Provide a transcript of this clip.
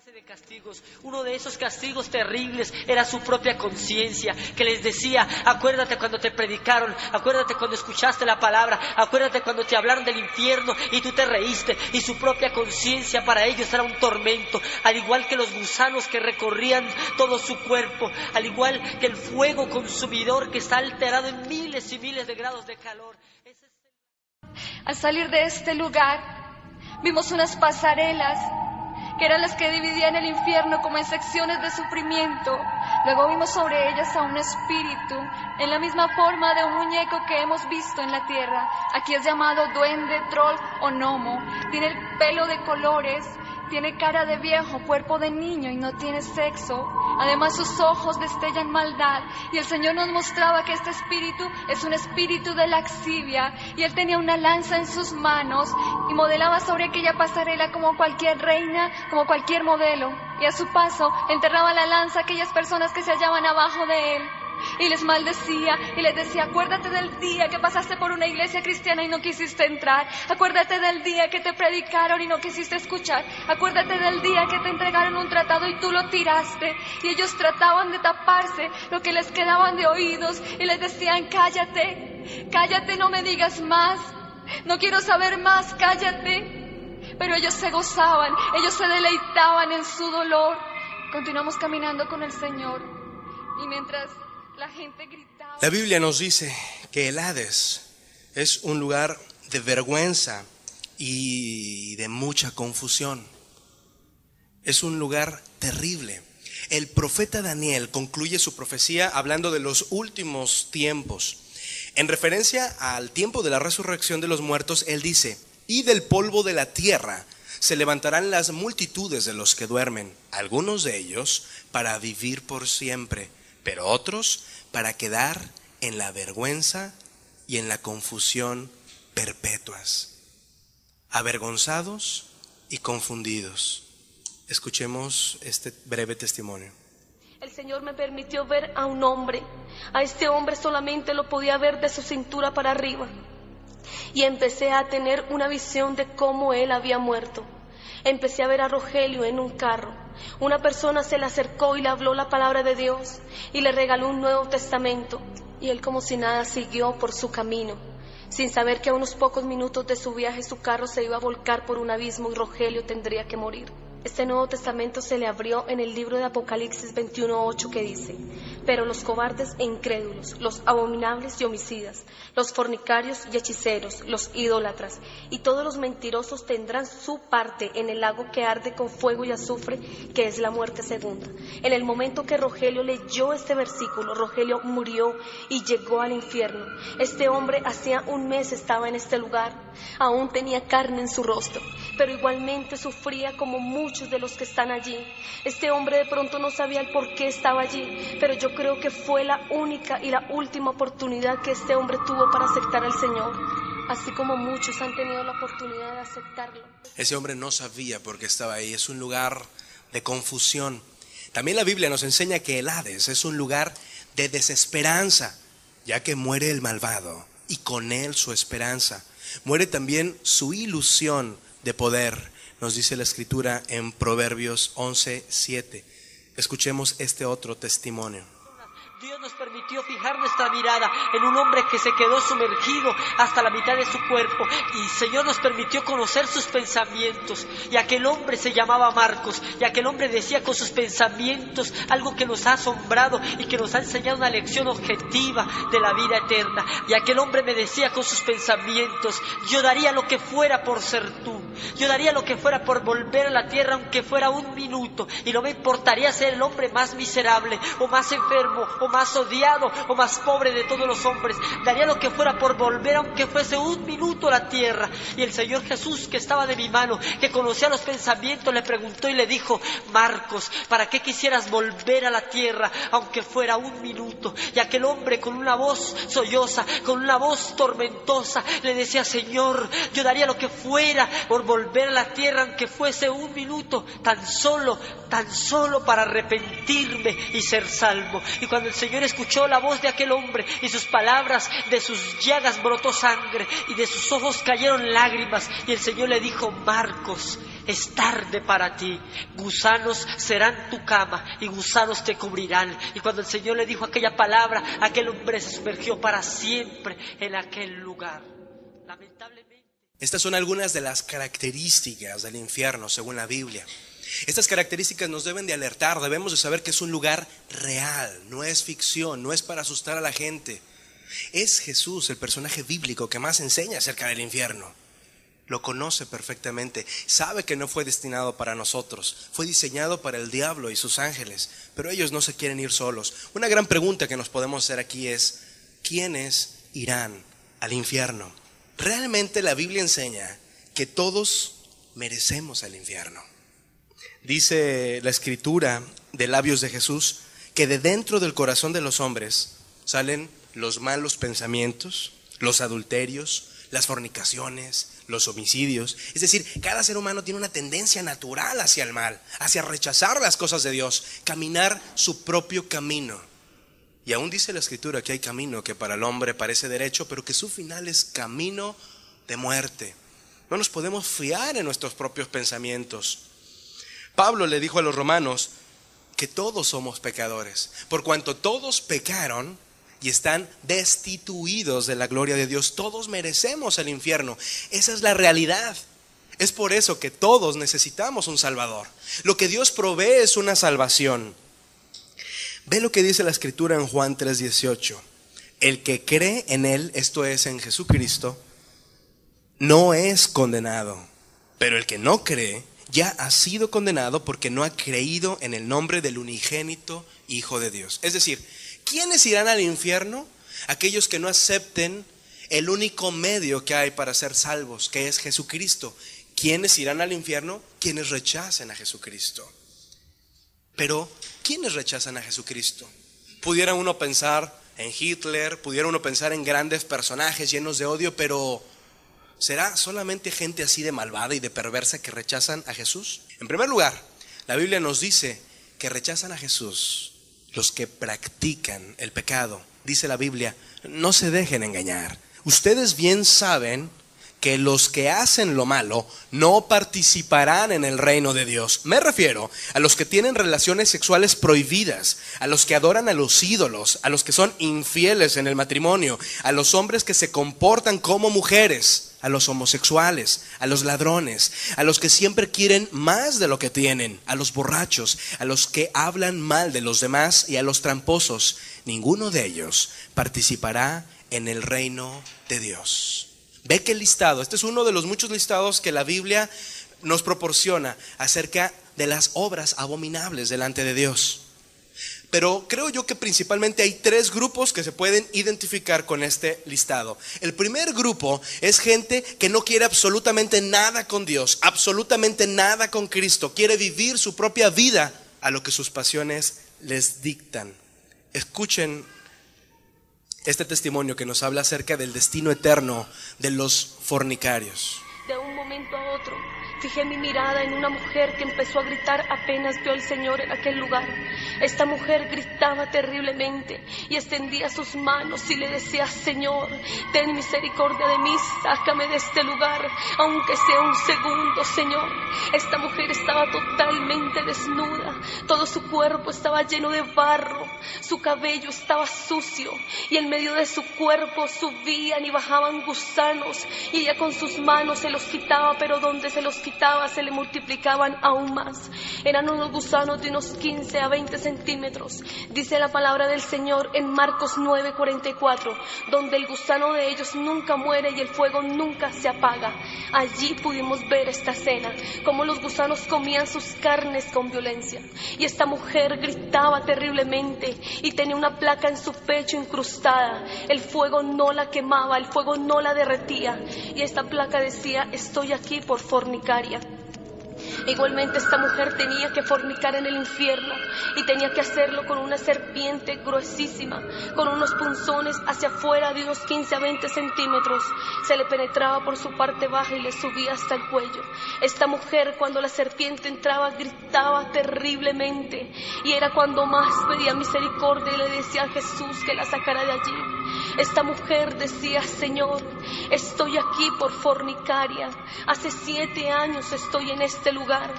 De castigos. Uno de esos castigos terribles era su propia conciencia, que les decía: acuérdate cuando te predicaron, acuérdate cuando escuchaste la palabra, acuérdate cuando te hablaron del infierno y tú te reíste. Y su propia conciencia para ellos era un tormento, al igual que los gusanos que recorrían todo su cuerpo, al igual que el fuego consumidor que está alterado en miles y miles de grados de calor. Al salir de este lugar, vimos unas pasarelas que eran las que dividían el infierno como en secciones de sufrimiento. Luego vimos sobre ellas a un espíritu, en la misma forma de un muñeco que hemos visto en la tierra. Aquí es llamado duende, troll o gnomo. Tiene el pelo de colores, tiene cara de viejo, cuerpo de niño y no tiene sexo. Además sus ojos destellan maldad. Y el Señor nos mostraba que este espíritu es un espíritu de laxivia. Y él tenía una lanza en sus manos y modelaba sobre aquella pasarela como cualquier reina, como cualquier modelo. Y a su paso enterraba la lanza a aquellas personas que se hallaban abajo de él. Y les maldecía y les decía: acuérdate del día que pasaste por una iglesia cristiana y no quisiste entrar. Acuérdate del día que te predicaron y no quisiste escuchar. Acuérdate del día que te entregaron un tratado y tú lo tiraste. Y ellos trataban de taparse lo que les quedaban de oídos y les decían: cállate, cállate, no me digas más, no quiero saber más, cállate. Pero ellos se gozaban, ellos se deleitaban en su dolor. Continuamos caminando con el Señor y mientras la gente gritaba. La Biblia nos dice que el Hades es un lugar de vergüenza y de mucha confusión. Es un lugar terrible. El profeta Daniel concluye su profecía hablando de los últimos tiempos. En referencia al tiempo de la resurrección de los muertos, él dice: y del polvo de la tierra se levantarán las multitudes de los que duermen, algunos de ellos para vivir por siempre, pero otros para quedar en la vergüenza y en la confusión perpetuas, avergonzados y confundidos. Escuchemos este breve testimonio. El Señor me permitió ver a un hombre. A este hombre solamente lo podía ver de su cintura para arriba. Y empecé a tener una visión de cómo él había muerto. Empecé a ver a Rogelio en un carro. Una persona se le acercó y le habló la palabra de Dios y le regaló un Nuevo Testamento. Y él como si nada siguió por su camino, sin saber que a unos pocos minutos de su viaje su carro se iba a volcar por un abismo y Rogelio tendría que morir. Este Nuevo Testamento se le abrió en el libro de Apocalipsis 21:8 que dice: pero los cobardes e incrédulos, los abominables y homicidas, los fornicarios y hechiceros, los idólatras y todos los mentirosos tendrán su parte en el lago que arde con fuego y azufre, que es la muerte segunda. En el momento que Rogelio leyó este versículo, Rogelio murió y llegó al infierno. Este hombre hacía un mes estaba en este lugar, aún tenía carne en su rostro, pero igualmente sufría como muchos de los que están allí. Este hombre de pronto no sabía el por qué estaba allí, pero yo creo que fue la única y la última oportunidad que este hombre tuvo para aceptar al Señor, así como muchos han tenido la oportunidad de aceptarlo. Ese hombre no sabía por qué estaba ahí. Es un lugar de confusión. También la Biblia nos enseña que el Hades es un lugar de desesperanza, ya que muere el malvado y con él su esperanza. Muere también su ilusión de poder, nos dice la Escritura en Proverbios 11:7. Escuchemos este otro testimonio. Dios nos permitió fijar nuestra mirada en un hombre que se quedó sumergido hasta la mitad de su cuerpo, y el Señor nos permitió conocer sus pensamientos. Y aquel hombre se llamaba Marcos, y aquel hombre decía con sus pensamientos algo que nos ha asombrado y que nos ha enseñado una lección objetiva de la vida eterna. Y aquel hombre me decía con sus pensamientos: yo daría lo que fuera por ser tú, yo daría lo que fuera por volver a la tierra, aunque fuera un minuto, y no me importaría ser el hombre más miserable o más enfermo o más odiado o más pobre de todos los hombres. Daría lo que fuera por volver, aunque fuese un minuto, a la tierra. Y el Señor Jesús, que estaba de mi mano, que conocía los pensamientos, le preguntó y le dijo: Marcos, ¿para qué quisieras volver a la tierra, aunque fuera un minuto? Y aquel hombre, con una voz solloza, con una voz tormentosa, le decía: Señor, yo daría lo que fuera por volver a la tierra, aunque fuese un minuto, tan solo para arrepentirme y ser salvo. Y cuando el Señor escuchó la voz de aquel hombre y sus palabras, de sus llagas brotó sangre y de sus ojos cayeron lágrimas, y el Señor le dijo: Marcos, es tarde para ti. Gusanos serán tu cama y gusanos te cubrirán. Y cuando el Señor le dijo aquella palabra, aquel hombre se sumergió para siempre en aquel lugar. Lamentablemente. Estas son algunas de las características del infierno según la Biblia. Estas características nos deben de alertar, debemos de saber que es un lugar real, no es ficción, no es para asustar a la gente. Es Jesús el personaje bíblico que más enseña acerca del infierno. Lo conoce perfectamente, sabe que no fue destinado para nosotros, fue diseñado para el diablo y sus ángeles, pero ellos no se quieren ir solos. Una gran pregunta que nos podemos hacer aquí es, ¿quiénes irán al infierno? Realmente la Biblia enseña que todos merecemos el infierno. Dice la Escritura de labios de Jesús que de dentro del corazón de los hombres salen los malos pensamientos, los adulterios, las fornicaciones, los homicidios. Es decir, cada ser humano tiene una tendencia natural hacia el mal, hacia rechazar las cosas de Dios, caminar su propio camino. Y aún dice la Escritura que hay camino que para el hombre parece derecho, pero que su final es camino de muerte. No nos podemos fiar en nuestros propios pensamientos. Pablo le dijo a los romanos que todos somos pecadores, por cuanto todos pecaron y están destituidos de la gloria de Dios. Todos merecemos el infierno. Esa es la realidad. Es por eso que todos necesitamos un Salvador. Lo que Dios provee es una salvación. Ve lo que dice la Escritura en Juan 3:18. El que cree en Él, esto es en Jesucristo, no es condenado, pero el que no cree ya ha sido condenado porque no ha creído en el nombre del unigénito Hijo de Dios. Es decir, ¿quiénes irán al infierno? Aquellos que no acepten el único medio que hay para ser salvos, que es Jesucristo. ¿Quiénes irán al infierno? Quienes rechacen a Jesucristo. Pero, ¿quiénes rechazan a Jesucristo? Pudiera uno pensar en Hitler, pudiera uno pensar en grandes personajes llenos de odio, pero ¿será solamente gente así de malvada y de perversa que rechazan a Jesús? En primer lugar, la Biblia nos dice que rechazan a Jesús los que practican el pecado. Dice la Biblia, no se dejen engañar. Ustedes bien saben que los que hacen lo malo no participarán en el reino de Dios. Me refiero a los que tienen relaciones sexuales prohibidas, a los que adoran a los ídolos, a los que son infieles en el matrimonio, a los hombres que se comportan como mujeres, a los homosexuales, a los ladrones, a los que siempre quieren más de lo que tienen, a los borrachos, a los que hablan mal de los demás y a los tramposos. Ninguno de ellos participará en el reino de Dios. Ve que el listado, este es uno de los muchos listados que la Biblia nos proporciona acerca de las obras abominables delante de Dios. Pero creo yo que principalmente hay tres grupos que se pueden identificar con este listado. El primer grupo es gente que no quiere absolutamente nada con Dios, absolutamente nada con Cristo. Quiere vivir su propia vida a lo que sus pasiones les dictan. Escuchen este testimonio que nos habla acerca del destino eterno de los fornicarios. De un momento a otro, fijé mi mirada en una mujer que empezó a gritar apenas vio al Señor en aquel lugar. Esta mujer gritaba terriblemente y extendía sus manos y le decía: Señor, ten misericordia de mí, sácame de este lugar, aunque sea un segundo, Señor. Esta mujer estaba totalmente desnuda, todo su cuerpo estaba lleno de barro, su cabello estaba sucio y en medio de su cuerpo subían y bajaban gusanos y ella con sus manos se los quitaba, pero donde se los quitaba se le multiplicaban aún más. Eran unos gusanos de unos 15 a 20 centímetros. Dice la palabra del Señor en Marcos 9:44, donde el gusano de ellos nunca muere y el fuego nunca se apaga. Allí pudimos ver esta escena, como los gusanos comían sus carnes con violencia. Y esta mujer gritaba terriblemente y tenía una placa en su pecho incrustada. El fuego no la quemaba, el fuego no la derretía. Y esta placa decía: estoy aquí por fornicaria. Igualmente esta mujer tenía que fornicar en el infierno y tenía que hacerlo con una serpiente gruesísima, con unos punzones hacia afuera de unos 15 a 20 centímetros. Se le penetraba por su parte baja y le subía hasta el cuello. Esta mujer, cuando la serpiente entraba, gritaba terriblemente y era cuando más pedía misericordia y le decía a Jesús que la sacara de allí. Esta mujer decía: Señor, estoy aquí por fornicaria. Hace 7 años estoy en este lugar.